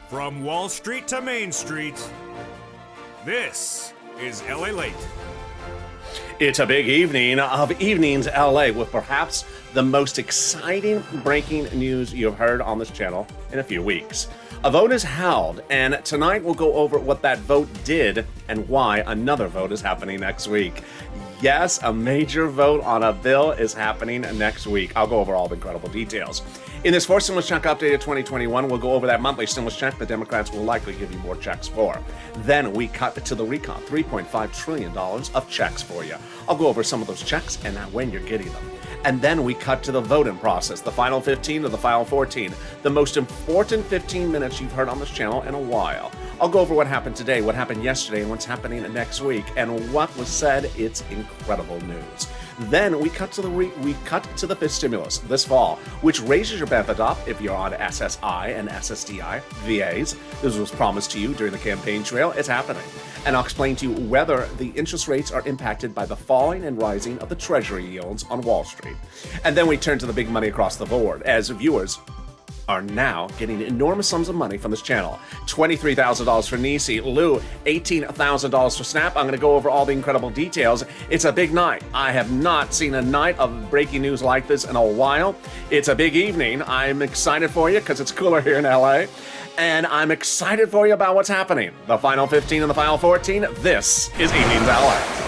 From Wall Street to Main Street, this is Lalate. It's a big evening of Evenings LA with perhaps the most exciting breaking news you've heard on this channel in a few weeks. A vote is held, and tonight we'll go over what that vote did and why another vote is happening next week. Yes, a major vote on a bill is happening next week. I'll go over all the incredible details. In this fourth stimulus check update of 2021, we'll go over that monthly stimulus check the Democrats will likely give you more checks for. Then we cut to the recon, $3.5 trillion of checks for you. I'll go over some of those checks and when you're getting them. And then we cut to the voting process, the final 15 to the final 14, the most important 15 minutes you've heard on this channel in a while. I'll go over what happened today, what happened yesterday, and what's happening next week, and what was said. It's incredible news. Then we cut to the fifth stimulus this fall, which raises your benefit up if you're on SSI and SSDI VAs. This was promised to you during the campaign trail. It's happening. And I'll explain to you whether the interest rates are impacted by the falling and rising of the Treasury yields on Wall Street. And then we turn to the big money across the board as viewers are now getting enormous sums of money from this channel. $23,000 for Nisi, Lou, $18,000 for Snap. I'm going to go over all the incredible details. It's a big night. I have not seen a night of breaking news like this in a while. It's a big evening. I'm excited for you because it's cooler here in LA. And I'm excited for you about what's happening. The final 15 and the final 14. This is Evenings LA.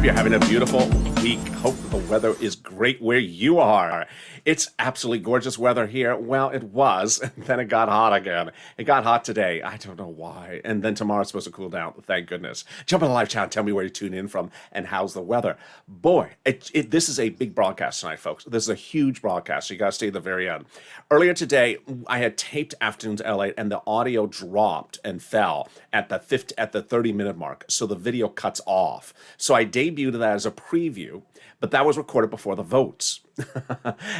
Having a beautiful week. Hope the weather is great where you are. It's absolutely gorgeous weather here. Well, it was, and then it got hot again. It got hot today. I don't know why. And then tomorrow's supposed to cool down. Thank goodness. Jump on the live chat. Tell me where you tune in from and how's the weather. Boy, this is a big broadcast tonight, folks. This is a huge broadcast. So you got to stay to the very end. Earlier today, I had taped Afternoons LA, and the audio dropped and fell at the 30-minute mark. So the video cuts off. So I debuted that as a preview, but that was recorded before the votes.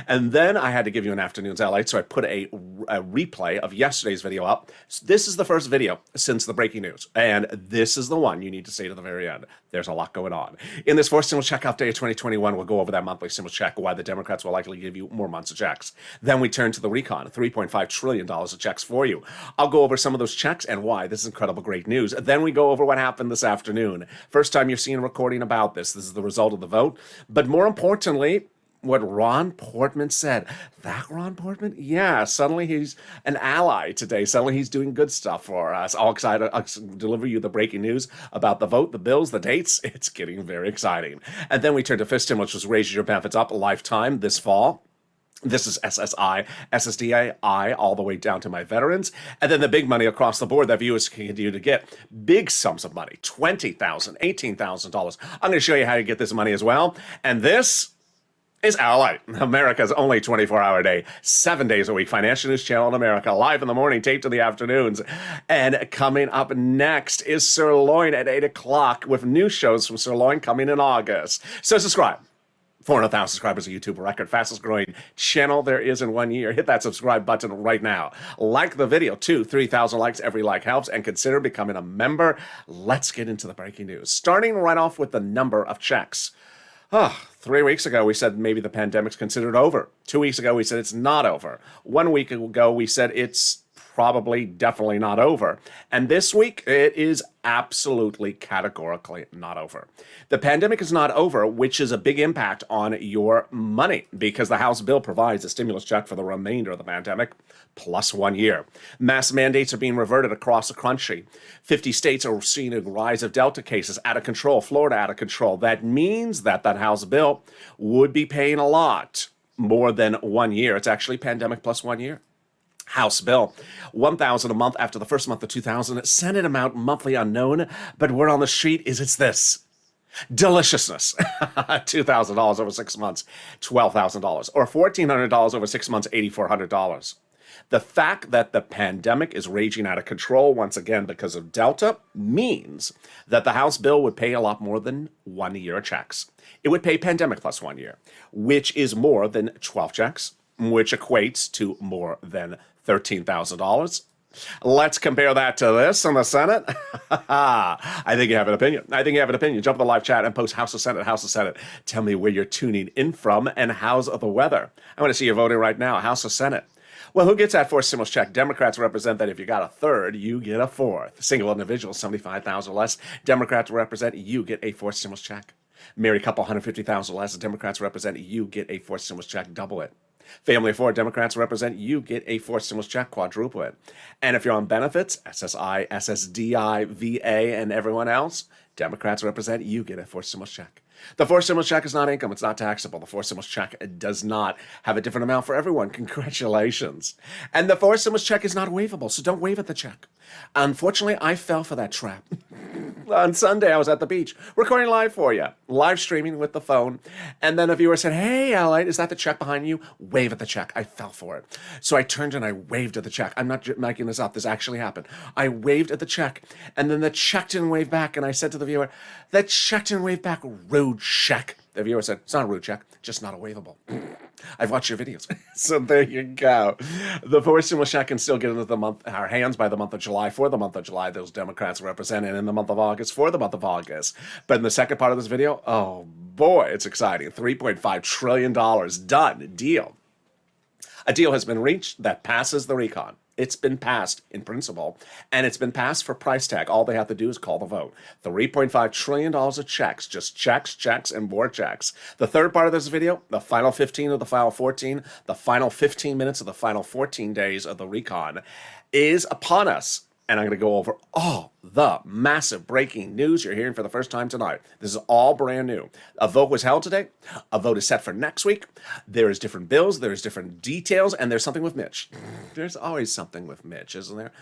And then I had to give you an Afternoons LA, so I put a replay of yesterday's video up. So this is the first video since the breaking news, and this is the one you need to stay to the very end. There's a lot going on. In this fourth stimulus check update of 2021, we'll go over that monthly stimulus check, why the Democrats will likely give you more months of checks. Then we turn to the recon, $3.5 trillion of checks for you. I'll go over some of those checks and why this is incredible great news. Then we go over what happened this afternoon. First time you're seeing a recording about this. This is the result of the vote. But more importantly, what Ron Portman said. That Ron Portman? Yeah, suddenly he's an ally today. Suddenly he's doing good stuff for us. All excited to deliver you the breaking news about the vote, the bills, the dates. It's getting very exciting. And then we turn to fifth stimulus, which raises your benefits up a lifetime this fall. This is SSI, SSDI, all the way down to my veterans. And then the big money across the board that viewers can continue to get. Big sums of money, $20,000, $18,000. I'm going to show you how to get this money as well. And this is LA, America's only 24-hour day, 7 days a week financial news channel in America, live in the morning, taped in the afternoons. And coming up next is Sirloin at 8 o'clock with new shows from Sirloin coming in August. So subscribe. 400,000 subscribers, a YouTube record, fastest growing channel there is in 1 year. Hit that subscribe button right now. Like the video, 3,000 likes. Every like helps, and consider becoming a member. Let's get into the breaking news. Starting right off with the number of checks. 3 weeks ago, we said maybe the pandemic's considered over. 2 weeks ago, we said it's not over. 1 week ago, we said it's probably definitely not over. And this week, it is absolutely categorically not over. The pandemic is not over, which is a big impact on your money because the House bill provides a stimulus check for the remainder of the pandemic plus 1 year. Mass mandates are being reverted across the country. 50 states are seeing a rise of Delta cases out of control, Florida out of control. That means that House bill would be paying a lot more than 1 year. It's actually pandemic plus 1 year. House bill, $1,000 a month after the first month of 2000. Senate amount monthly unknown, but word on the street is it's this. Deliciousness. $2,000 over 6 months, $12,000. Or $1,400 over 6 months, $8,400. The fact that the pandemic is raging out of control once again because of Delta means that the House bill would pay a lot more than 1 year of checks. It would pay pandemic plus 1 year, which is more than 12 checks, which equates to more than $13,000. Let's compare that to this in the Senate. I think you have an opinion. Jump in the live chat and post House of Senate, House of Senate. Tell me where you're tuning in from and how's the weather. I want to see you voting right now. House of Senate. Well, who gets that fourth stimulus check? Democrats represent that if you got a third, you get a fourth. Single individuals, 75,000 less. Democrats represent you get a fourth stimulus check. Married couple, 150,000 less. Democrats represent you get a fourth stimulus check. Double it. Family of four, Democrats represent you get a fourth stimulus check, quadruple it. And if you're on benefits, SSI, SSDI, VA, and everyone else, Democrats represent you get a fourth stimulus check. The fourth stimulus check is not income. It's not taxable. The fourth stimulus check does not have a different amount for everyone. Congratulations. And the fourth stimulus check is not waivable, so don't waive at the check. Unfortunately, I fell for that trap. On Sunday, I was at the beach recording live for you, live streaming with the phone. And then a viewer said, "Hey, Lalate, is that the check behind you? Wave at the check." I fell for it. So I turned and I waved at the check. I'm not making this up. This actually happened. I waved at the check, and then the check didn't wave back. And I said to the viewer, "That check didn't wave back. Rude check." The viewer said, "It's not a rude check, just not a waivable." I've watched your videos. So there you go. The fourth stimulus check can still get into our hands by the month of July. For the month of July, those Democrats represent, and in the month of August for the month of August. But in the second part of this video, oh boy, it's exciting. $3.5 trillion done. Deal. A deal has been reached that passes the recon. It's been passed in principle, and it's been passed for price tag. All they have to do is call the vote. $3.5 trillion of checks, just checks, checks, and more checks. The third part of this video, the final 15 of the final 14, the final 15 minutes of the final 14 days of the recon is upon us. And I'm going to go over all the massive breaking news you're hearing for the first time tonight. This is all brand new. A vote was held today. A vote is set for next week. There is different bills. There's different details. And there's something with Mitch. There's always something with Mitch, isn't there?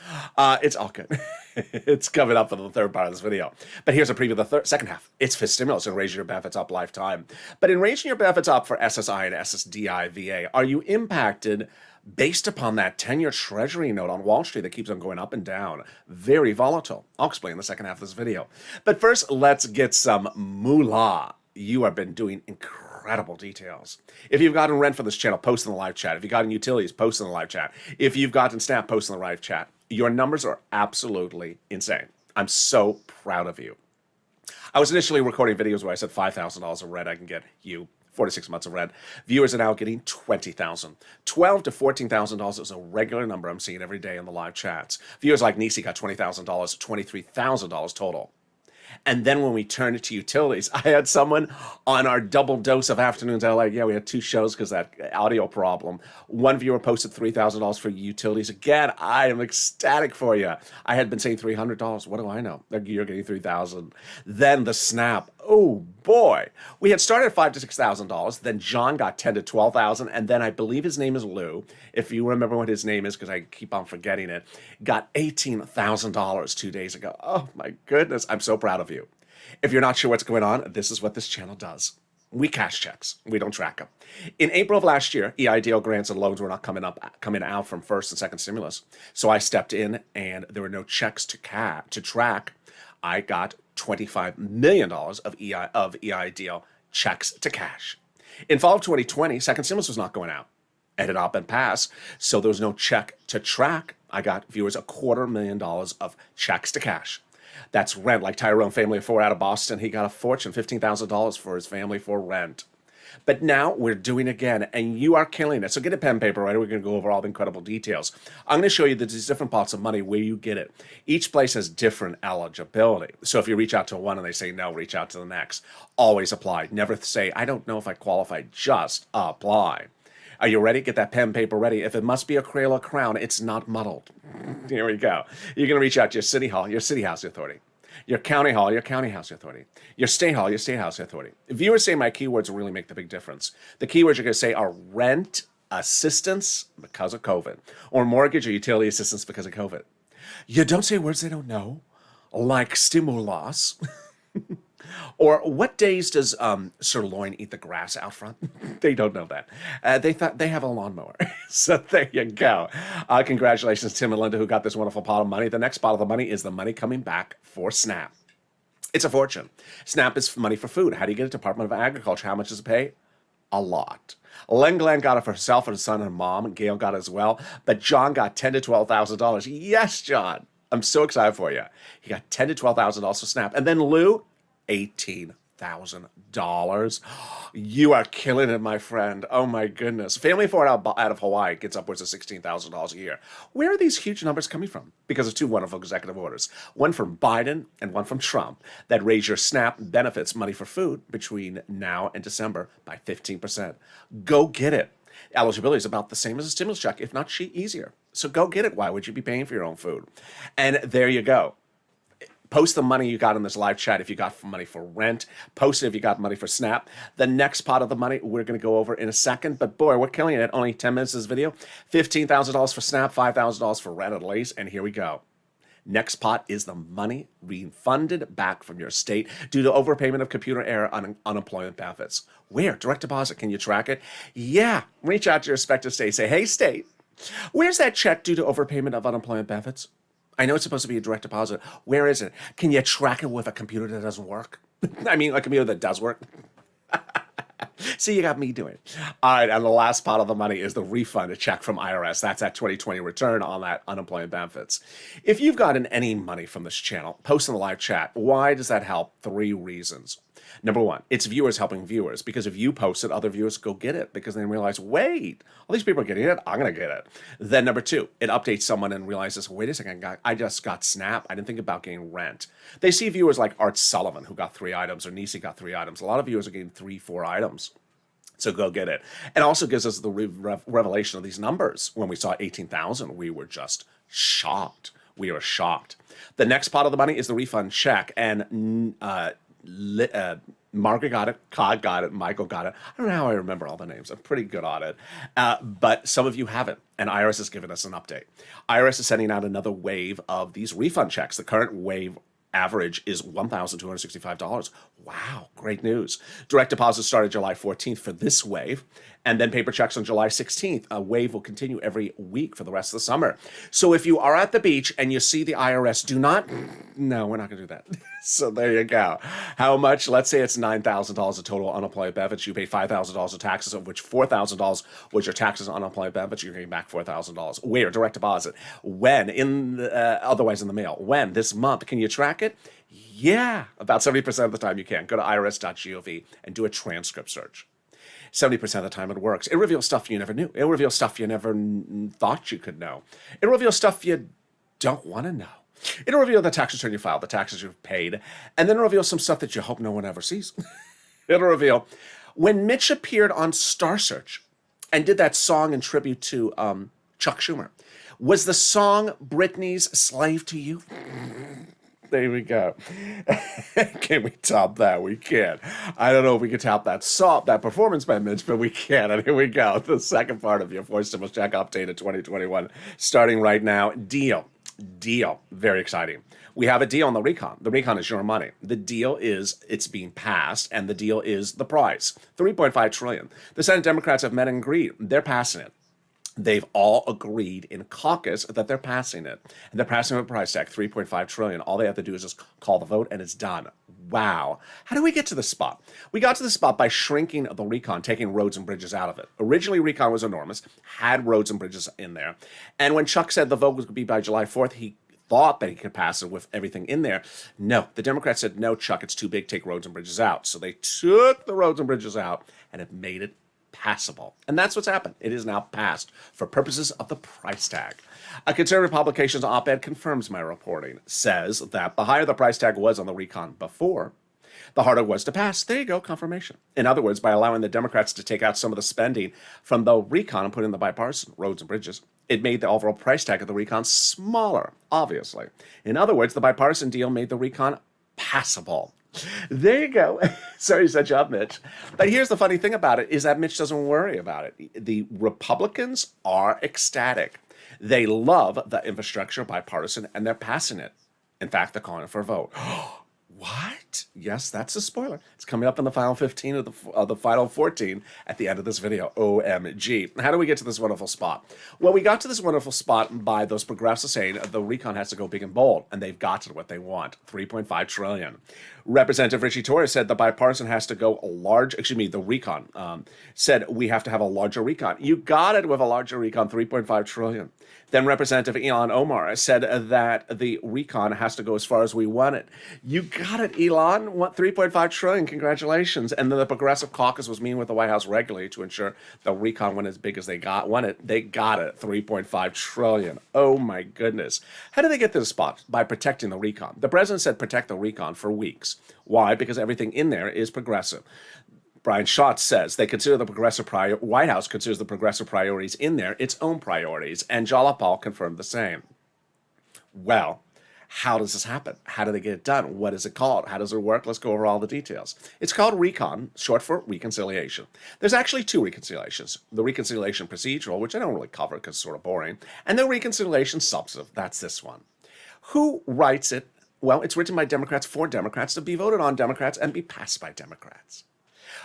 It's all good. It's coming up in the third part of this video. But here's a preview of the second half. It's fifth stimulus and raising your benefits up lifetime. But in raising your benefits up for SSI and SSDI VA, are you impacted based upon that 10-year Treasury note on Wall Street that keeps on going up and down? Very volatile. I'll explain in the second half of this video. But first, let's get some moolah. You have been doing incredible details. If you've gotten rent for this channel, post in the live chat. If you've gotten utilities, post in the live chat. If you've gotten Snap, post in the live chat. Your numbers are absolutely insane. I'm so proud of you. I was initially recording videos where I said $5,000 of rent I can get you 4 to 6 months of rent. Viewers are now getting $20,000. $12,000 to $14,000 is a regular number I'm seeing every day in the live chats. Viewers like Nisi got $20,000, $23,000 total. And then when we turned it to utilities, I had someone on our double dose of afternoons. I like, yeah, we had two shows because that audio problem. One viewer posted $3,000 for utilities. Again, I am ecstatic for you. I had been saying $300. What do I know? You're getting $3,000. Then the snap. Oh boy, we had started at $5,000 to $6,000. Then John got $10,000 to $12,000, and then I believe his name is Lou. If you remember what his name is, because I keep on forgetting it, got $18,000 2 days ago. Oh my goodness, I'm so proud of you. If you're not sure what's going on, this is what this channel does. We cash checks. We don't track them. In April of last year, EIDL grants and loans were not coming out from first and second stimulus. So I stepped in, and there were no checks to track. I got $25 million of EIDL checks to cash. In fall of 2020, second stimulus was not going out. It had not been passed, so there was no check to track. I got viewers $250,000 of checks to cash. That's rent, like Tyrone, family of four out of Boston. He got a fortune, $15,000 for his family for rent. But now we're doing it again, and you are killing it. So get a pen and paper ready. We're going to go over all the incredible details. I'm going to show you that these different pots of money, where you get it. Each place has different eligibility. So if you reach out to one and they say no, reach out to the next. Always apply. Never say, I don't know if I qualify. Just apply. Are you ready? Get that pen and paper ready. If it must be a Crayola crown, it's not muddled. Here we go. You're going to reach out to your city hall, your city housing authority. Your county hall, your county housing authority. Your state hall, your state housing authority. Viewers say my keywords really make the big difference. The keywords you're going to say are rent assistance because of COVID, or mortgage or utility assistance because of COVID. You don't say words they don't know, like stimulus. Or what days does Sirloin eat the grass out front? They don't know that. They thought they have a lawnmower. So there you go. Congratulations, Tim and Linda, who got this wonderful pot of money. The next pot of the money is the money coming back for SNAP. It's a fortune. SNAP is money for food. How do you get it? Department of Agriculture. How much does it pay? A lot. Len Glenn got it for herself and her son and mom, and Gail got it as well. But John got $10,000 to $12,000. Yes, John. I'm so excited for you. He got $10,000 to $12,000 for SNAP. And then Lou, $18,000. You are killing it, my friend. Oh, my goodness. Family of 4 out of Hawaii gets upwards of $16,000 a year. Where are these huge numbers coming from? Because of 2 wonderful executive orders, one from Biden and one from Trump, that raise your SNAP benefits money for food between now and December by 15%. Go get it. Eligibility is about the same as a stimulus check, if not easier. So go get it. Why would you be paying for your own food? And there you go. Post the money you got in this live chat if you got money for rent. Post it if you got money for SNAP. The next pot of the money we're going to go over in a second. But boy, we're killing it. Only 10 minutes of this video. $15,000 for SNAP, $5,000 for rent at least. And here we go. Next pot is the money refunded back from your state due to overpayment of computer error on unemployment benefits. Where? Direct deposit. Can you track it? Yeah. Reach out to your respective state. Say, hey, state, where's that check due to overpayment of unemployment benefits? I know it's supposed to be a direct deposit. Where is it? Can you track it with a computer that doesn't work? I mean, a computer that does work. See, you got me doing it. All right, and the last pot of the money is the refund, a check from IRS. That's that 2020 return on that unemployment benefits. If you've gotten any money from this channel, post in the live chat. Why does that help? 3 reasons. Number 1, it's viewers helping viewers, because if you post it, other viewers go get it because they realize, wait, all these people are getting it, I'm going to get it. Then number 2, it updates someone and realizes, wait a second, I just got SNAP. I didn't think about getting rent. They see viewers like Art Sullivan, who got 3 items, or Nisi got 3 items. A lot of viewers are getting 3, 4 items. So go get it. It also gives us the revelation of these numbers. When we saw 18,000, we were just shocked. We were shocked. The next pot of the money is the refund check. And Margaret got it, Cod got it, Michael got it. I don't know how I remember all the names. I'm pretty good on it. But some of you haven't, and IRS has given us an update. IRS is sending out another wave of these refund checks. The current wave average is $1,265. Wow, great news. Direct deposit started July 14th for this wave, and then paper checks on July 16th. A wave will continue every week for the rest of the summer. So if you are at the beach and you see the IRS, no, we're not going to do that. So there you go. How much? Let's say it's $9,000 of total unemployment benefits. You pay $5,000 of taxes, of which $4,000 was your taxes on unemployment benefits. You're getting back $4,000. Where? Direct deposit. When? Otherwise in the mail. When? This month. Can you track it? Yeah. About 70% of the time you can. Go to irs.gov and do a transcript search. 70% of the time it works. It reveals stuff you never knew. It reveals stuff you never thought you could know. It reveals stuff you don't want to know. It'll reveal the tax return you filed, the taxes you've paid, and then it'll reveal some stuff that you hope no one ever sees. It'll reveal when Mitch appeared on Star Search and did that song in tribute to Chuck Schumer. Was the song Britney's Slave to You? There we go. Can we top that? We can. I don't know if we can top that performance by Mitch, but we can. And here we go. The second part of your Voice Stimulus Check update of 2021, starting right now. Deal. Very exciting. We have a deal on the recon. The recon is your money. The deal is it's being passed, and the deal is the price. $3.5 trillion. The Senate Democrats have met and agreed. They're passing it. They've all agreed in caucus that they're passing it. And they're passing it with a price tag, $3.5 trillion. All they have to do is just call the vote, and it's done. Wow. How do we get to this spot? We got to the spot by shrinking the recon, taking roads and bridges out of it. Originally, recon was enormous, had roads and bridges in there. And when Chuck said the vote was going to be by July 4th, he thought that he could pass it with everything in there. No, the Democrats said, no, Chuck, it's too big, take roads and bridges out. So they took the roads and bridges out and have made it passable. And that's what's happened. It is now passed for purposes of the price tag. A conservative publications op-ed confirms my reporting, says that the higher the price tag was on the recon before, the harder it was to pass. There you go, confirmation. In other words, by allowing the Democrats to take out some of the spending from the recon and put in the bipartisan roads and bridges, it made the overall price tag of the recon smaller, obviously. In other words, the bipartisan deal made the recon passable. There you go. Sorry to set you up, Mitch. But here's the funny thing about it is that Mitch doesn't worry about it. The Republicans are ecstatic. They love the infrastructure bipartisan, and they're passing it. In fact, they're calling it for a vote. What? what? Yes, that's a spoiler. It's coming up in the final 15 of the final 14 at the end of this video. OMG. How do we get to this wonderful spot? Well, we got to this wonderful spot by those progressives saying the recon has to go big and bold, and they've got to what they want, $3.5 trillion. Representative Richie Torres said the bipartisan has to go large, the recon said we have to have a larger recon. You got it with a larger recon, $3.5 trillion. Then Representative Elon Omar said that the recon has to go as far as we want it. You got it, Elon. What, $3.5 trillion? Congratulations. And then the Progressive Caucus was meeting with the White House regularly to ensure the recon went as big as they want it. They got it, $3.5 trillion. Oh my goodness. How did they get to this spot? By protecting the recon. The president said protect the recon for weeks. Why? Because everything in there is progressive. Brian Schatz says they consider the White House considers the progressive priorities in there its own priorities, and Jalapal confirmed the same. Well, how does this happen? How do they get it done? What is it called? How does it work? Let's go over all the details. It's called recon, short for reconciliation. There's actually two reconciliations. The reconciliation procedural, which I don't really cover because it's sort of boring, and the reconciliation substantive. That's this one. Who writes it? Well, it's written by Democrats for Democrats to be voted on Democrats and be passed by Democrats.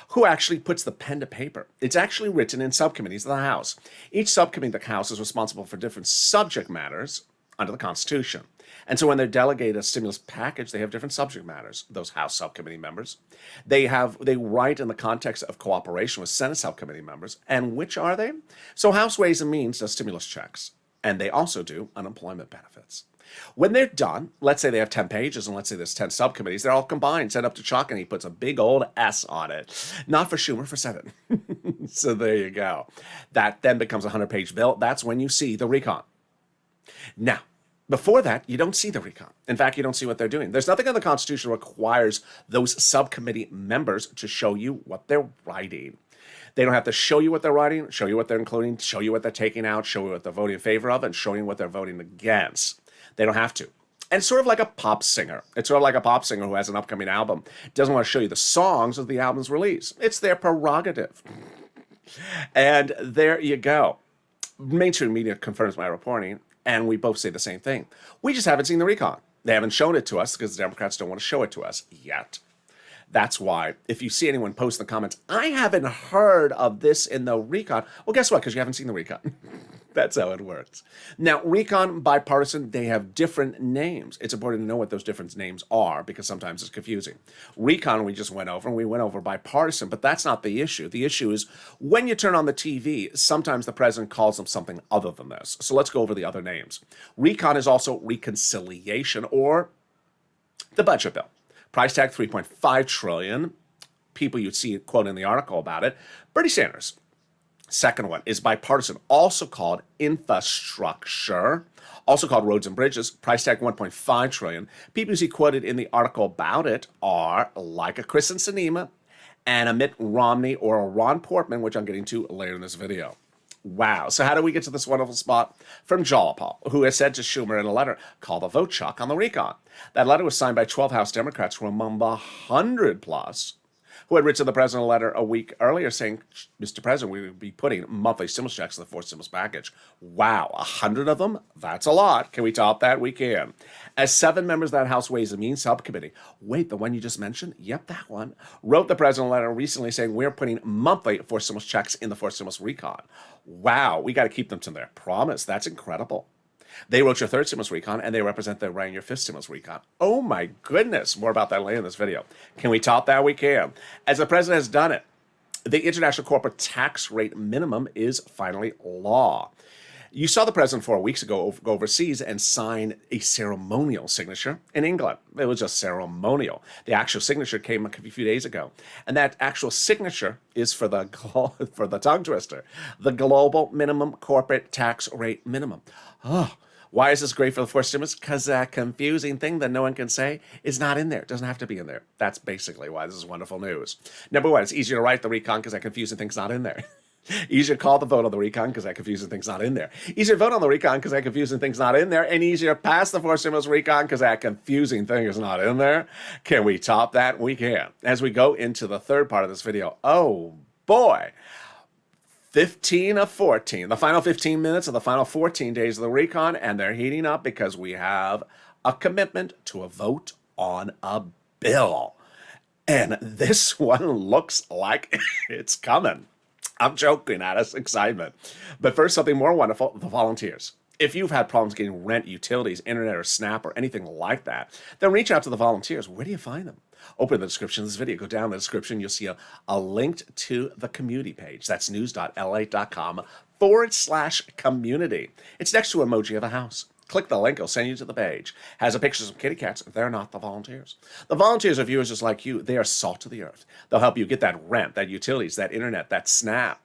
Who actually puts the pen to paper? It's actually written in subcommittees of the House. Each subcommittee of the House is responsible for different subject matters under the Constitution. And so when they delegate a stimulus package, they have different subject matters, those House subcommittee members. They write in the context of cooperation with Senate subcommittee members. And which are they? So House Ways and Means does stimulus checks. And they also do unemployment benefits. When they're done, let's say they have 10 pages, and let's say there's 10 subcommittees, they're all combined, sent up to Chuck, and he puts a big old S on it. Not for Schumer, for Senate. So there you go. That then becomes a 100-page bill. That's when you see the recon. Now, before that, you don't see the recon. In fact, you don't see what they're doing. There's nothing in the Constitution that requires those subcommittee members to show you what they're writing. They don't have to show you what they're writing, show you what they're including, show you what they're taking out, show you what they're voting in favor of, and show you what they're voting against. They don't have to. And it's sort of like a pop singer. It's sort of like a pop singer who has an upcoming album. Doesn't want to show you the songs of the album's release. It's their prerogative. And there you go. Mainstream media confirms my reporting, and we both say the same thing. We just haven't seen the recon. They haven't shown it to us because the Democrats don't want to show it to us yet. That's why, if you see anyone post in the comments, I haven't heard of this in the recon. Well, guess what? Because you haven't seen the recon. That's how it works. Now, recon, bipartisan, they have different names. It's important to know what those different names are because sometimes it's confusing. Recon, we just went over, and we went over bipartisan, but that's not the issue. The issue is when you turn on the TV, sometimes the president calls them something other than this. So let's go over the other names. Recon is also reconciliation or the budget bill. Price tag $3.5 trillion. People you'd see quote in the article about it. Bernie Sanders. Second one is bipartisan, also called infrastructure, also called roads and bridges. Price tag $1.5 trillion. People you see quoted in the article about it are like a Kristen Sinema and a Mitt Romney or a Ron Portman, which I'm getting to later in this video. Wow. So how do we get to this wonderful spot? From Jalapal, who has said to Schumer in a letter, call the vote, Chuck, on the recon. That letter was signed by 12 House Democrats who were among the 100 plus who had written the president a letter a week earlier saying, Mr. President, we would be putting monthly stimulus checks in the fourth stimulus package. Wow, 100 of them? That's a lot. Can we top that? We can. As 7 members of that House Ways and Means subcommittee, wait, the one you just mentioned? Yep, that one, wrote the president a letter recently saying we're putting monthly fourth stimulus checks in the fourth stimulus recon. Wow, we got to keep them to their promise. That's incredible. They wrote your third stimulus recon, and they represent the writing your fifth stimulus recon. Oh my goodness. More about that later in this video. Can we top that? We can. As the president has done it, the international corporate tax rate minimum is finally law. You saw the president 4 weeks ago go overseas and sign a ceremonial signature in England. It was just ceremonial. The actual signature came a few days ago. And that actual signature is for the tongue twister, the global minimum corporate tax rate minimum. Oh, why is this great for the fourth stimulus? Because that confusing thing that no one can say is not in there. It doesn't have to be in there. That's basically why this is wonderful news. Number one, it's easier to write the recon because that confusing thing's not in there. Easier to call the vote on the recon because that confusing thing's not in there. Easier to vote on the recon because that confusing thing's not in there. And easier to pass the fourth stimulus recon because that confusing thing is not in there. Can we top that? We can. As we go into the third part of this video, oh boy. 15 of 14, the final 15 minutes of the final 14 days of the recon, and they're heating up because we have a commitment to a vote on a bill. And this one looks like it's coming. I'm joking at its excitement. But first, something more wonderful, the volunteers. If you've had problems getting rent, utilities, internet, or SNAP, or anything like that, then reach out to the volunteers. Where do you find them? Open the description of this video. Go down the description. You'll see a link to the community page. That's news.lalate.com/community. It's next to an emoji of a house. Click the link. It'll send you to the page. Has a picture of kitty cats. They're not the volunteers. The volunteers are viewers just like you. They are salt of the earth. They'll help you get that rent, that utilities, that internet, that SNAP,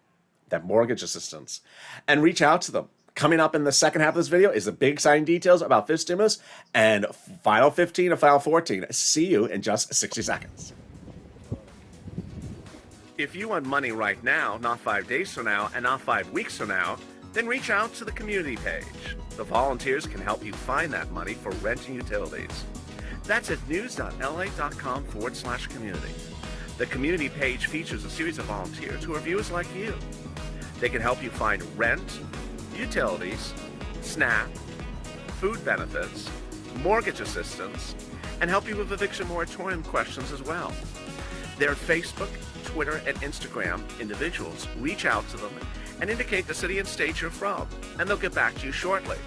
that mortgage assistance. And reach out to them. Coming up in the second half of this video is the big exciting details about fifth stimulus and final 15 and final 14. See you in just 60 seconds. If you want money right now, not 5 days from now, and not 5 weeks from now, then reach out to the community page. The volunteers can help you find that money for rent and utilities. That's at news.lalate.com/community. The community page features a series of volunteers who are viewers like you. They can help you find rent, utilities, SNAP, food benefits, mortgage assistance, and help you with eviction moratorium questions as well. They're Facebook, Twitter, and Instagram individuals. Reach out to them and indicate the city and state you're from, and they'll get back to you shortly.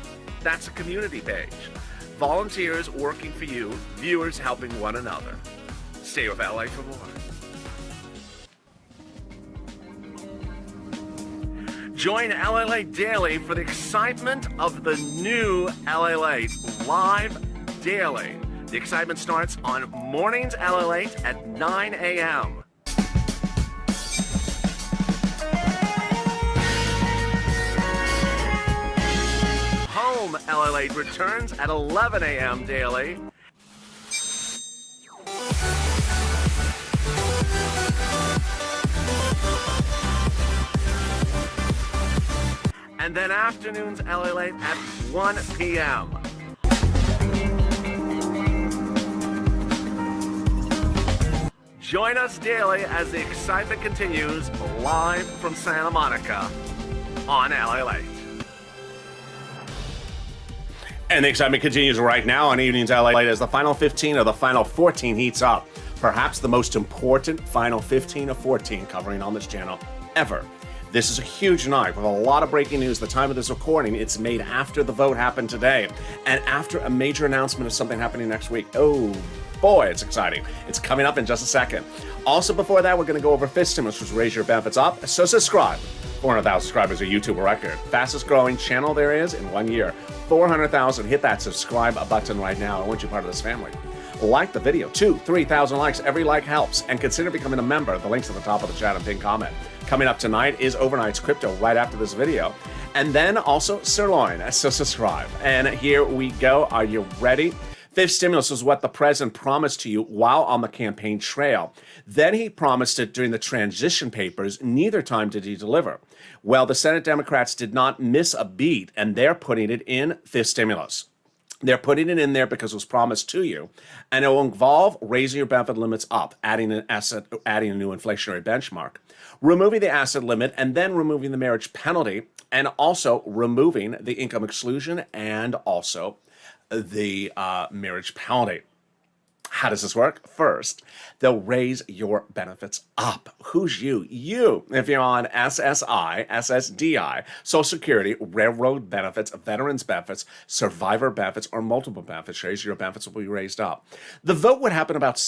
That's a community page. Volunteers working for you, viewers helping one another. Stay with LA for more. Join LA Daily for the excitement of the new LA Live Daily. The excitement starts on mornings LA at 9 a.m. Home LA returns at 11 a.m. daily. And then afternoons LA at 1 p.m. Join us daily as the excitement continues live from Santa Monica on LA Late. And the excitement continues right now on Evenings LA Late as the final 15 or the final 14 heats up. Perhaps the most important final 15 or 14 covering on this channel ever. This is a huge night with a lot of breaking news. The time of this recording, it's made after the vote happened today and after a major announcement of something happening next week. Oh boy, it's exciting. It's coming up in just a second. Also before that, we're going to go over fifth stimulus, which raise your benefits up. So subscribe. 400,000 subscribers, a YouTube record. Fastest growing channel there is in 1 year. 400,000. Hit that subscribe button right now. I want you part of this family. Like the video. 3,000 likes. Every like helps. And consider becoming a member. The link's at the top of the chat and pinned comment. Coming up tonight is Overnight's Crypto right after this video. And then also Sirloin. So subscribe. And here we go. Are you ready? Fifth stimulus was what the president promised to you while on the campaign trail. Then he promised it during the transition papers. Neither time did he deliver. Well, the Senate Democrats did not miss a beat, and they're putting it in fifth stimulus. They're putting it in there because it was promised to you, and it will involve raising your benefit limits up, adding a new inflationary benchmark, removing the asset limit, and then removing the marriage penalty, and also removing the income exclusion and also the marriage penalty. How does this work? First, they'll raise your benefits up. Who's you? You. If you're on SSI, SSDI, Social Security, railroad benefits, veterans benefits, survivor benefits, or multiple benefits, your benefits will be raised up. The vote would happen about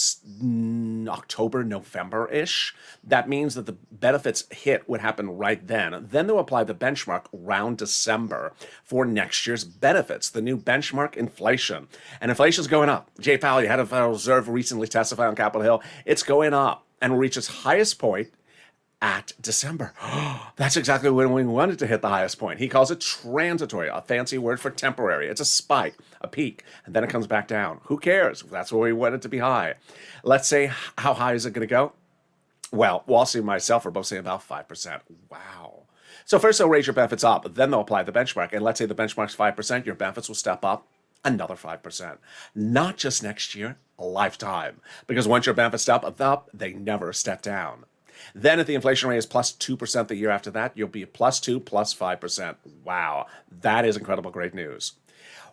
October, November-ish. That means that the benefits hit would happen right then. Then they'll apply the benchmark around December for next year's benefits, the new benchmark inflation. And inflation's going up. Jay Powell, head of Federal Reserve, recently testified on Capitol Hill. It's going up and will reach its highest point at December. That's exactly when we wanted to hit the highest point. He calls it transitory, a fancy word for temporary. It's a spike, a peak, and then it comes back down. Who cares? That's where we want it to be high. Let's say, how high is it going to go? Well, Wall Street and myself are both saying about 5%. Wow. So first they'll raise your benefits up, then they'll apply the benchmark. And let's say the benchmark's 5%, your benefits will step up another 5%. Not just next year, a lifetime. Because once your benefits step up, they never step down. Then if the inflation rate is plus 2% the year after that, you'll be plus 2, plus 5%. Wow, that is incredible, great news.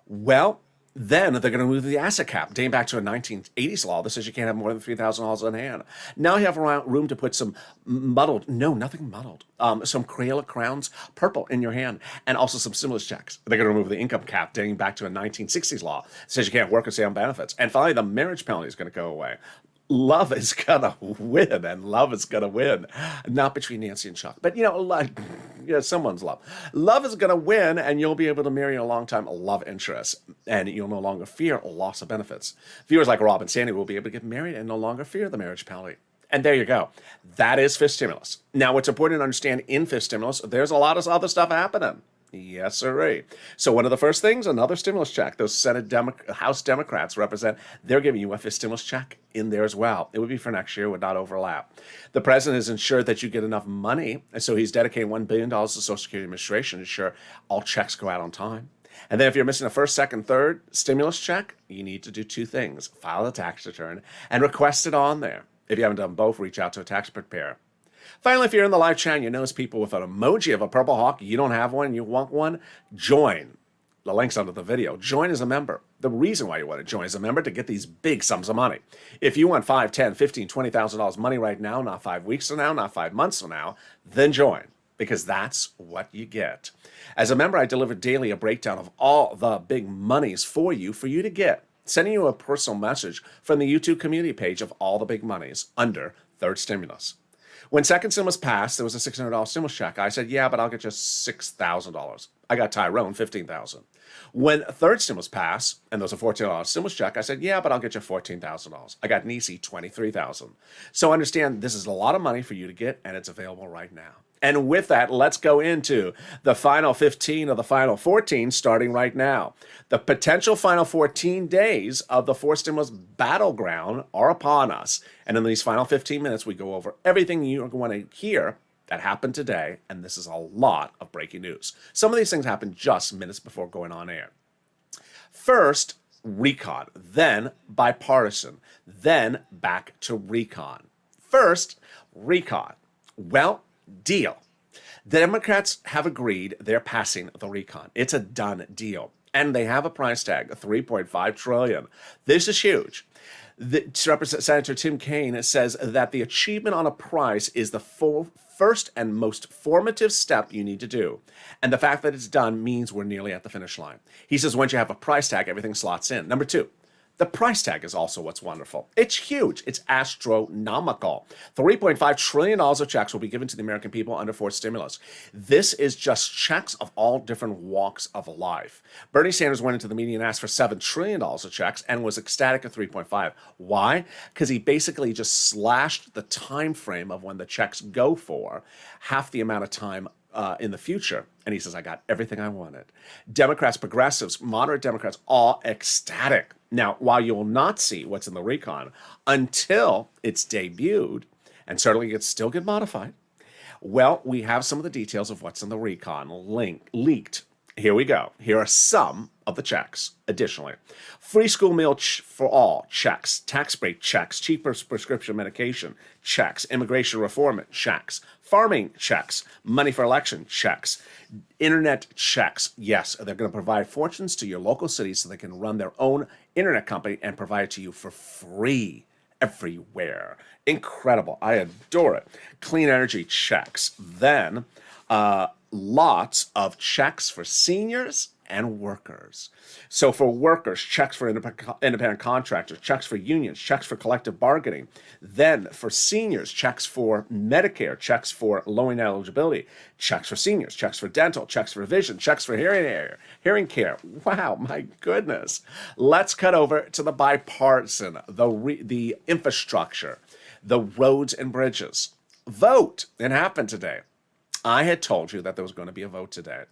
Well, Then they're going to move the asset cap, dating back to a 1980s law that says you can't have more than $3,000 on hand. Now you have room to put some nothing muddled, some Crayola crowns, purple in your hand, and also some stimulus checks. They're going to remove the income cap, dating back to a 1960s law that says you can't work or stay on benefits. And finally, the marriage penalty is going to go away. Love is gonna win, and love is gonna win. Not between Nancy and Chuck, but someone's love. Love is gonna win, and you'll be able to marry a long-time love interest, and you'll no longer fear loss of benefits. Viewers like Rob and Sandy will be able to get married and no longer fear the marriage penalty. And there you go. That is fifth stimulus. Now, what's important to understand in fifth stimulus, there's a lot of other stuff happening. Yes, sirree. So one of the first things, another stimulus check. Those House Democrats represent, they're giving you a fifth stimulus check in there as well. It would be for next year, would not overlap. The president has ensured that you get enough money, and so he's dedicating $1 billion to Social Security Administration to ensure all checks go out on time. And then if you're missing a first, second, third stimulus check, you need to do two things. File a tax return and request it on there. If you haven't done both, reach out to a tax preparer. Finally, if you're in the live chat and you notice people with an emoji of a purple hawk, you don't have one, you want one, join. The link's under the video. Join as a member. The reason why you want to join as a member to get these big sums of money. If you want $5, $10, $15, $20,000 money right now, not 5 weeks from now, not 5 months from now, then join, because that's what you get. As a member, I deliver daily a breakdown of all the big monies for you to get, sending you a personal message from the YouTube community page of all the big monies under third stimulus. When second stimulus passed, there was a $600 stimulus check. I said, yeah, but I'll get you $6,000. I got Tyrone $15,000. When third stimulus passed, and there was a $14 stimulus check, I said, yeah, but I'll get you $14,000. I got Niecy $23,000. So understand, this is a lot of money for you to get, and it's available right now. And with that, let's go into the final 15 of the final 14, starting right now. The potential final 14 days of the fourth stimulus battleground are upon us. And in these final 15 minutes, we go over everything you're going to hear that happened today. And this is a lot of breaking news. Some of these things happened just minutes before going on air. First, recon, then bipartisan, then back to recon. First, recon. Well, deal. The Democrats have agreed they're passing the recon. It's a done deal. And they have a price tag of $3.5 trillion. This is huge. Senator Tim Kaine says that the achievement on a price is the first and most formative step you need to do. And the fact that it's done means we're nearly at the finish line. He says once you have a price tag, everything slots in. Number two, the price tag is also what's wonderful. It's huge. It's astronomical. $3.5 trillion of checks will be given to the American people under fourth stimulus. This is just checks of all different walks of life. Bernie Sanders went into the meeting and asked for $7 trillion of checks and was ecstatic at 3.5. Why? Because he basically just slashed the time frame of when the checks go for half the amount of time in the future. And he says, I got everything I wanted. Democrats, progressives, moderate Democrats, all ecstatic. Now, while you will not see what's in the recon until it's debuted, and certainly it still get modified, well, we have some of the details of what's in the recon leaked. Here we go. Here are some of the checks. Additionally, free school meal for all checks, tax break checks, cheaper prescription medication checks, immigration reform checks, farming checks, money for election checks, internet checks. Yes, they're going to provide fortunes to your local cities so they can run their own internet company and provide it to you for free everywhere. Incredible. I adore it. Clean energy checks. Then lots of checks for seniors and workers. So for workers, checks for independent contractors, checks for unions, checks for collective bargaining. Then for seniors, checks for Medicare, checks for low-income eligibility, checks for seniors, checks for dental, checks for vision, checks for hearing care. Wow, my goodness. Let's cut over to the bipartisan, the infrastructure, the roads and bridges. Vote. It happened today. I had told you that there was going to be a vote today.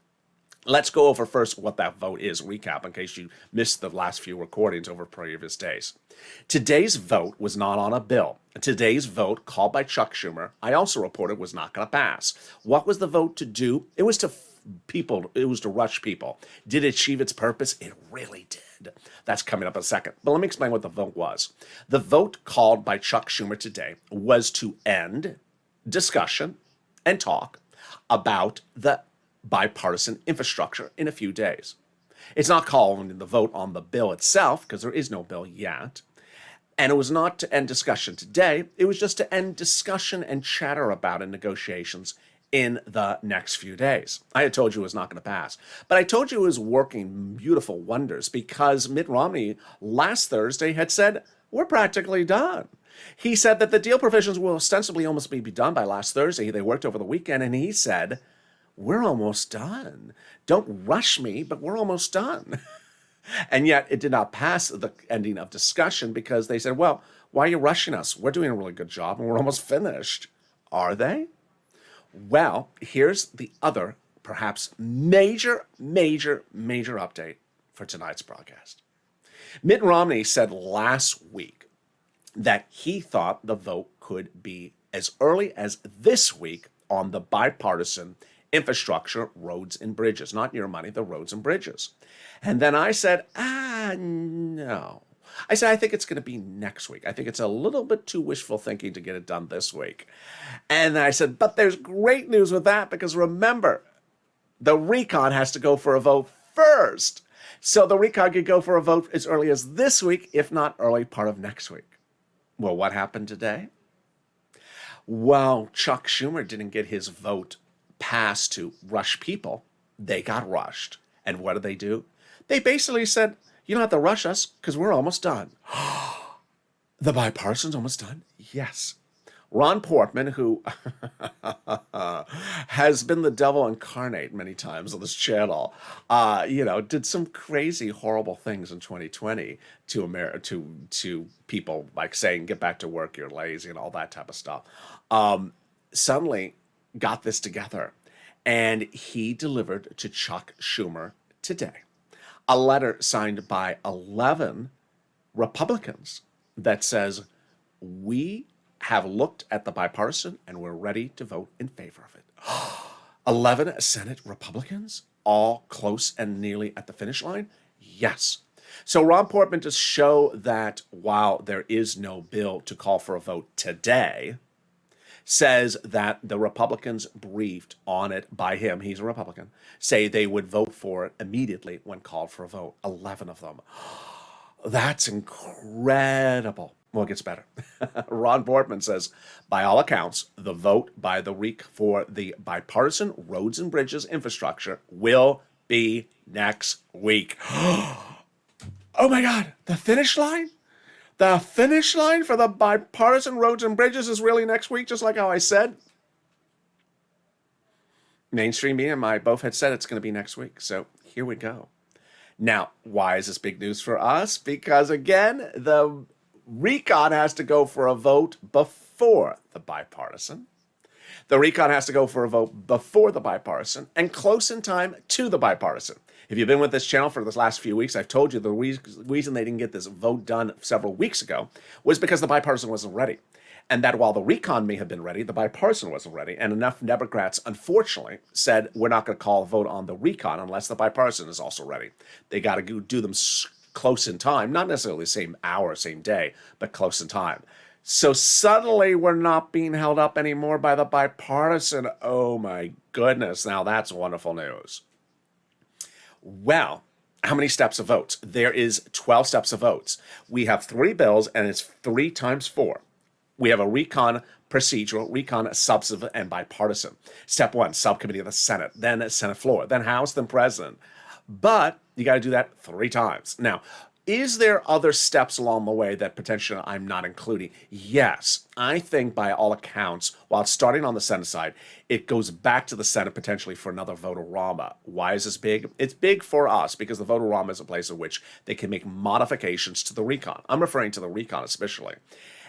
Let's go over first what that vote is, recap, in case you missed the last few recordings over previous days. Today's vote was not on a bill. Today's vote, called by Chuck Schumer, I also reported was not going to pass. What was the vote to do? It was to rush people. Did it achieve its purpose? It really did. That's coming up in a second. But let me explain what the vote was. The vote called by Chuck Schumer today was to end discussion and talk about the bipartisan infrastructure in a few days. It's not calling the vote on the bill itself, because there is no bill yet. And it was not to end discussion today. It was just to end discussion and chatter about it in negotiations in the next few days. I had told you it was not going to pass. But I told you it was working beautiful wonders because Mitt Romney last Thursday had said, we're practically done. He said that the deal provisions will ostensibly almost be done by last Thursday. They worked over the weekend, and he said, we're almost done. Don't rush me, but we're almost done. And yet it did not pass the ending of discussion because they said, well, why are you rushing us? We're doing a really good job and we're almost finished. Are they? Well, here's the other, perhaps major update for tonight's broadcast. Mitt Romney said last week that he thought the vote could be as early as this week on the bipartisan infrastructure, roads and bridges, not your money, the roads and bridges. And then I said, no. I said, I think it's going to be next week. I think it's a little bit too wishful thinking to get it done this week. And I said, but there's great news with that because remember, the recon has to go for a vote first. So the recon could go for a vote as early as this week, if not early part of next week. Well, what happened today? Well, Chuck Schumer didn't get his vote passed to rush people. They got rushed. And what did they do? They basically said, you don't have to rush us because we're almost done. The bipartisan's almost done? Yes. Ron Portman, who has been the devil incarnate many times on this channel, did some crazy, horrible things in 2020 to people, like saying, get back to work, you're lazy, and all that type of stuff. Suddenly got this together, and he delivered to Chuck Schumer today a letter signed by 11 Republicans that says, we have looked at the bipartisan and we're ready to vote in favor of it. 11 Senate Republicans, all close and nearly at the finish line? Yes. So Ron Portman, to show that while there is no bill to call for a vote today, says that the Republicans briefed on it by him, he's a Republican, say they would vote for it immediately when called for a vote. 11 of them. That's incredible. Well, it gets better. Ron Portman says, by all accounts, the vote by the REIC for the bipartisan roads and bridges infrastructure will be next week. Oh my God, the finish line? The finish line for the bipartisan roads and bridges is really next week, just like how I said. Mainstream media and I both had said it's going to be next week, so here we go. Now, why is this big news for us? Because, again, the recon has to go for a vote before the bipartisan. The recon has to go for a vote before the bipartisan and close in time to the bipartisan. If you've been with this channel for the last few weeks, I've told you the reason they didn't get this vote done several weeks ago was because the bipartisan wasn't ready. And that while the recon may have been ready, the bipartisan wasn't ready. And enough Democrats, unfortunately, said we're not going to call a vote on the recon unless the bipartisan is also ready. They got to do them close in time, not necessarily the same hour, same day, but close in time. So suddenly we're not being held up anymore by the bipartisan. Oh my goodness, now that's wonderful news. Well, how many steps of votes? There is 12 steps of votes. We have 3 bills, and it's 3 times 4. We have a recon procedural, recon substantive, and bipartisan. Step 1, subcommittee of the Senate, then Senate floor, then House, then President. But you got to do that 3 times. Now, is there other steps along the way that potentially I'm not including? Yes. I think by all accounts, while it's starting on the Senate side, it goes back to the Senate potentially for another vote-a-rama. Why is this big? It's big for us because the vote-a-rama is a place in which they can make modifications to the recon. I'm referring to the recon especially.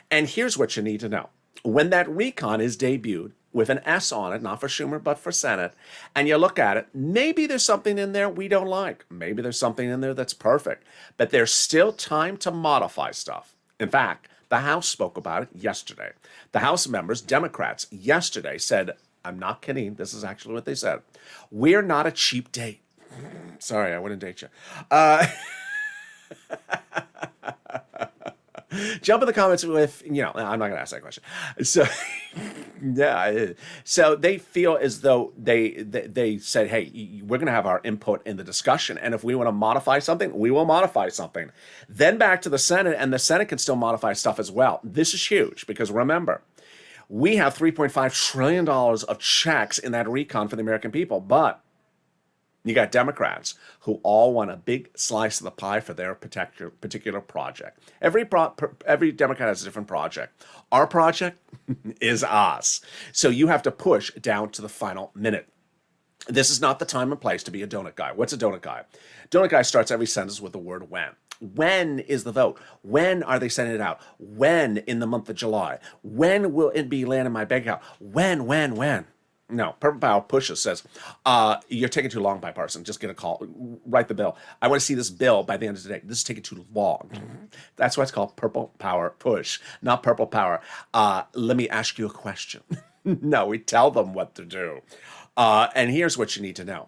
And here's what you need to know. When that recon is debuted with an S on it, not for Schumer, but for Senate, and you look at it, maybe there's something in there we don't like. Maybe there's something in there that's perfect. But there's still time to modify stuff. In fact, the House spoke about it yesterday. The House members, Democrats, yesterday said, I'm not kidding, this is actually what they said, we're not a cheap date. Sorry, I wouldn't date you. Jump in the comments with, I'm not going to ask that question. So Yeah. So they feel as though they said, hey, we're going to have our input in the discussion. And if we want to modify something, we will modify something. Then back to the Senate, and the Senate can still modify stuff as well. This is huge because remember, we have $3.5 trillion of checks in that recon for the American people. But you got Democrats who all want a big slice of the pie for their particular project. Every Democrat has a different project. Our project is us. So you have to push down to the final minute. This is not the time and place to be a donut guy. What's a donut guy? Donut guy starts every sentence with the word when. When is the vote? When are they sending it out? When in the month of July? When will it be landing in my bank account? When? No, Purple Power pushes, says, you're taking too long, bipartisan. Just get a call. Write the bill. I want to see this bill by the end of the day. This is taking too long. That's why it's called Purple Power push, not Purple Power. Let me ask you a question. No, we tell them what to do. And here's what you need to know.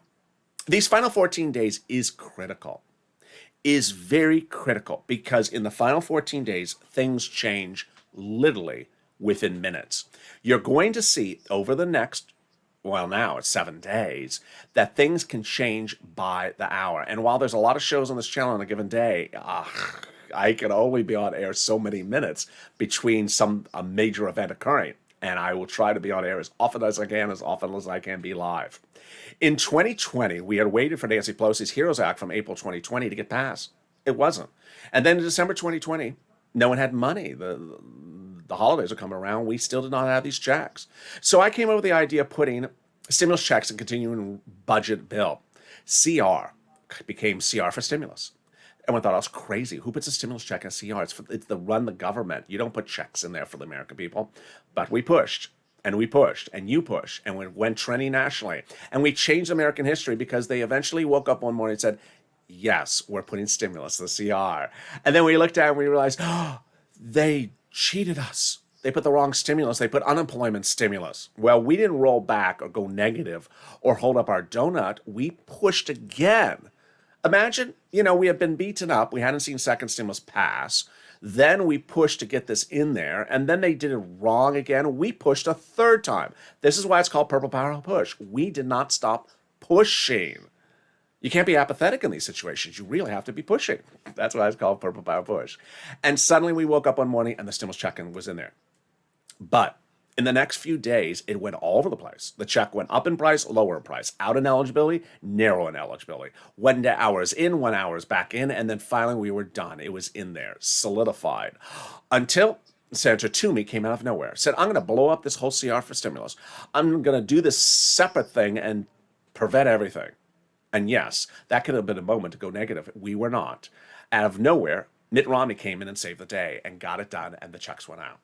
These final 14 days is critical, is very critical, because in the final 14 days, things change literally within minutes. You're going to see over the next, well, now it's 7 days, that things can change by the hour. And while there's a lot of shows on this channel on a given day, I can only be on air so many minutes between a major event occurring. And I will try to be on air as often as I can be live. In 2020, we had waited for Nancy Pelosi's HEROES Act from April 2020 to get passed. It wasn't. And then in December 2020, no one had money. The holidays are coming around. We still did not have these checks. So I came up with the idea of putting stimulus checks and continuing budget bill. CR became CR for stimulus. Everyone thought I was crazy. Who puts a stimulus check in a CR? It's to run the government. You don't put checks in there for the American people. But we pushed, and we pushed, and you pushed, and we went trending nationally. And we changed American history because they eventually woke up one morning and said, yes, we're putting stimulus, the CR. And then we looked at it and we realized, oh, they cheated us. They put the wrong stimulus. They put unemployment stimulus. Well, we didn't roll back or go negative or hold up our donut. We pushed again. Imagine, we had been beaten up. We hadn't seen second stimulus pass. Then we pushed to get this in there, and then they did it wrong again. We pushed a third time. This is why it's called Purple Power push. We did not stop pushing. You can't be apathetic in these situations. You really have to be pushing. That's why it's called Purple Power push. And suddenly we woke up one morning and the stimulus check-in was in there. But in the next few days, it went all over the place. The check went up in price, lower in price, out in eligibility, narrow in eligibility. 1 hours in, 1 hours back in, and then finally we were done. It was in there, solidified. Until Senator Toomey came out of nowhere, said, I'm going to blow up this whole CR for stimulus. I'm going to do this separate thing and prevent everything. And yes, that could have been a moment to go negative. We were not. Out of nowhere, Mitt Romney came in and saved the day and got it done, and the checks went out.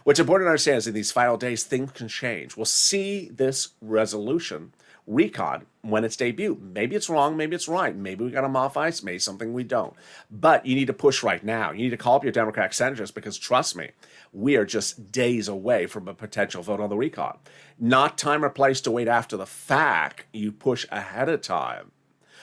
What's important to understand is in these final days, things can change. We'll see this resolution recon when it's debuted. Maybe it's wrong, maybe it's right. Maybe we got to modify, maybe something we don't. But you need to push right now. You need to call up your Democratic senators because trust me, we are just days away from a potential vote on the recon. Not time or place to wait after the fact. You push ahead of time.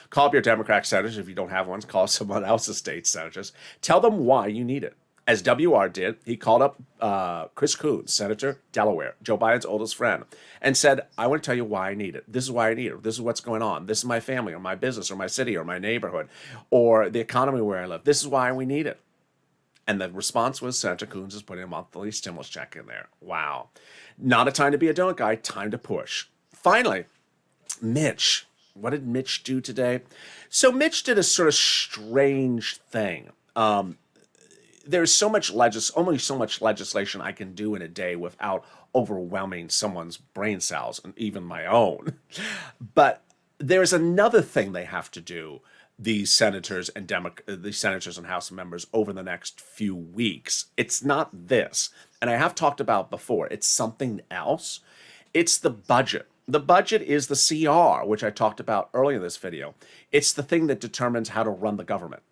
Call up your Democratic senators. If you don't have one, call someone else's state senators. Tell them why you need it. As WR did, he called up Chris Coons, Senator, Delaware, Joe Biden's oldest friend, and said, I want to tell you why I need it. This is why I need it. This is what's going on. This is my family or my business or my city or my neighborhood or the economy where I live. This is why we need it. And the response was Senator Coons is putting a monthly stimulus check in there. Wow. Not a time to be a donut guy, time to push. Finally, Mitch. What did Mitch do today? So Mitch did a sort of strange thing. There's only so much legislation I can do in a day without overwhelming someone's brain cells, and even my own. But there's another thing they have to do, these senators and House members over the next few weeks. It's not this, and I have talked about before. It's something else. It's the budget. The budget is the CR, which I talked about earlier in this video. It's the thing that determines how to run the government.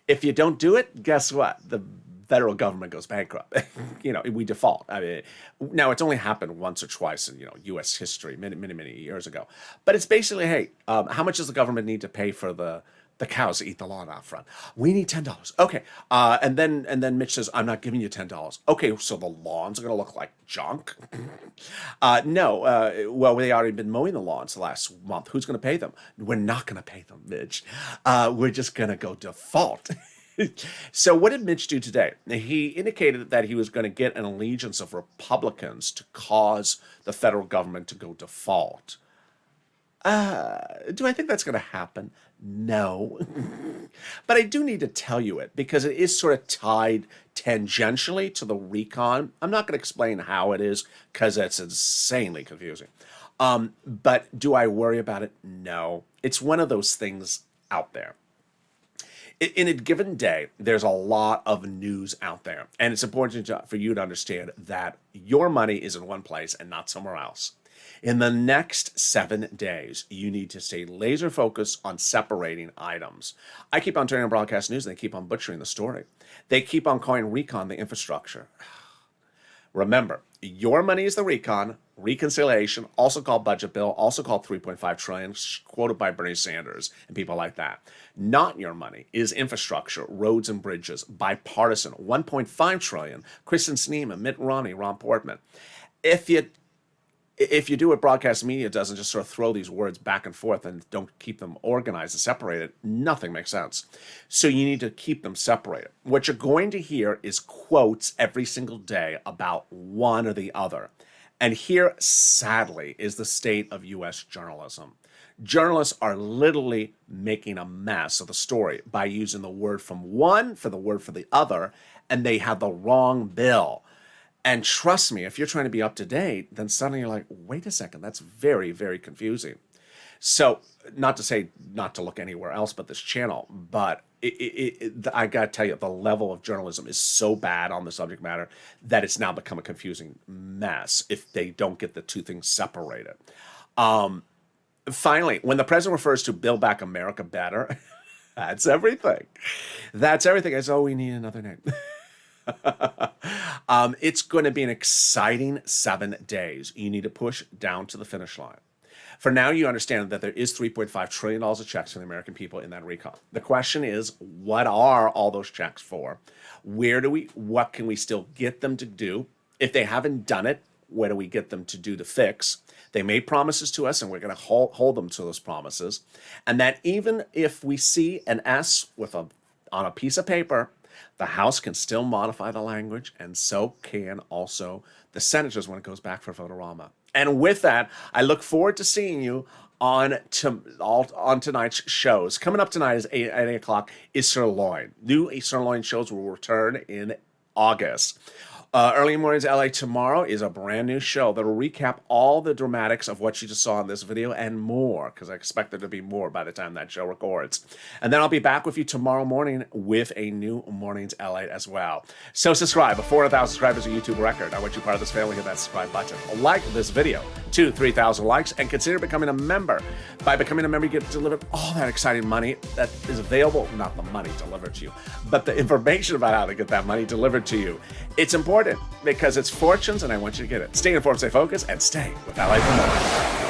If you don't do it, guess what? The federal government goes bankrupt. We default. I mean, now it's only happened once or twice in U.S. history, many years ago. But it's basically, hey, how much does the government need to pay for the The cows eat the lawn out front. We need $10. Okay. And then Mitch says, I'm not giving you $10. Okay, so the lawns are gonna look like junk? No. Well, they already been mowing the lawns the last month. Who's gonna pay them? We're not gonna pay them, Mitch. We're just gonna go default. So what did Mitch do today? He indicated that he was going to get an allegiance of Republicans to cause the federal government to go default. Do I think that's going to happen? No. But I do need to tell you it because it is sort of tied tangentially to the recon. I'm not going to explain how it is because it's insanely confusing. But do I worry about it? No. It's one of those things out there. In a given day, there's a lot of news out there, and it's important for you to understand that your money is in one place and not somewhere else. In the next 7 days, you need to stay laser focused on separating items. I keep on turning on broadcast news, and they keep on butchering the story. They keep on calling recon the infrastructure. Remember, your money is the recon, reconciliation, also called budget bill, also called 3.5 trillion, quoted by Bernie Sanders and people like that. Not your money is infrastructure, roads and bridges, bipartisan, 1.5 trillion, Kristen Sinema, Mitt Romney, Ron Portman. If you do what broadcast media does and just sort of throw these words back and forth and don't keep them organized and separated, nothing makes sense. So you need to keep them separated. What you're going to hear is quotes every single day about one or the other. And here, sadly, is the state of U.S. journalism. Journalists are literally making a mess of the story by using the word from one for the word for the other, and they have the wrong bill. And trust me, if you're trying to be up to date, then suddenly you're like, wait a second, that's very, very confusing. So, not to say not to look anywhere else but this channel, but I got to tell you, the level of journalism is so bad on the subject matter that it's now become a confusing mess if they don't get the two things separated. Finally, when the president refers to Build Back America Better, that's everything. That's everything. That's all we need another name. It's going to be an exciting 7 days. You need to push down to the finish line. For now, you understand that there is $3.5 trillion of checks for the American people in that recon. The question is, what are all those checks for? What can we still get them to do? If they haven't done it, what do we get them to do to fix? They made promises to us, and we're going to hold them to those promises. And that even if we see an S on a piece of paper, the House can still modify the language, and so can also the senators when it goes back for vote-a-rama. And with that, I look forward to seeing you on tonight's shows. Coming up tonight is 8 o'clock is Sirloin. New Sirloin shows will return in August. Early Mornings LA tomorrow is a brand new show that will recap all the dramatics of what you just saw in this video and more, because I expect there to be more by the time that show records. And then I'll be back with you tomorrow morning with a new Mornings LA as well. So subscribe. 400,000 subscribers is a YouTube record. I want you part of this family. Hit that subscribe button. Like this video to 3,000 likes and consider becoming a member. By becoming a member, you get delivered all that exciting money that is available, not the money delivered to you, but the information about how to get that money delivered to you. It's important because it's fortunes, and I want you to get it. Stay informed, stay focused, and stay with LA for more.